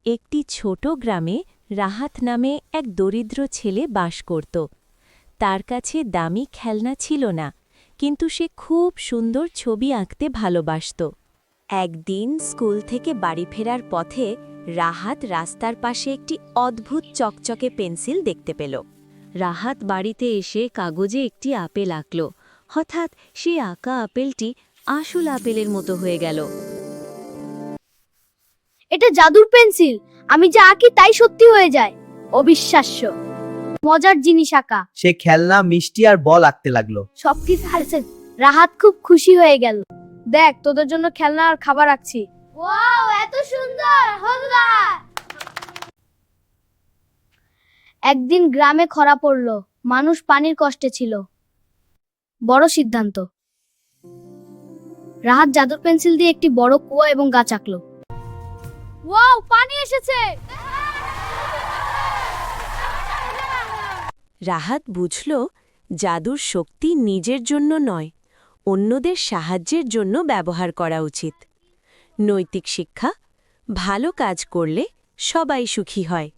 একটি ছোট গ্রামে রাহাত নামে এক দরিদ্র ছেলে বাস করত তার কাছে দামি খেলনা ছিল না কিন্তু সে খুব সুন্দর ছবি আঁকতে ভালোবাসত একদিন স্কুল থেকে বাড়ি ফেরার পথে রাহাত রাস্তার পাশে একটি অদ্ভুত চকচকে পেন্সিল দেখতে পেল রাহাত বাড়িতে এসে কাগজে একটি আপেল আঁকল হঠাৎ সেই আঁকা আপেলটি আসল আপেলের মতো হয়ে গেল এটা জাদুর পেন্সিল। আমি যা আঁকি তাই সত্যি হয়ে যায়। অবিশ্বাস্য। মজার জিনিস আঁকা। সে খেলনা, মিষ্টি আর বল আঁকতে লাগলো। সবকিছু হারছে। রাহাত খুব খুশি হয়ে গেল। দেখ, তোদের জন্য খেলনা আর খাবার রাখছি। ওয়াও, এত সুন্দর হল্লা! একদিন গ্রামে খরা পড়ল। মানুষ পানির কষ্টে ছিল। বড় সিদ্ধান্ত। রাহাত জাদুর পেন্সিল দিয়ে একটি বড় কুয়া এবং গাছ আঁকলো। ওয়াও, পানি এসেছে! রাহাত বুঝল জাদুর শক্তি নিজের জন্য নয় অন্যদের সাহায্যের জন্য ব্যবহার করা উচিত নৈতিক শিক্ষা ভালো কাজ করলে সবাই সুখী হয়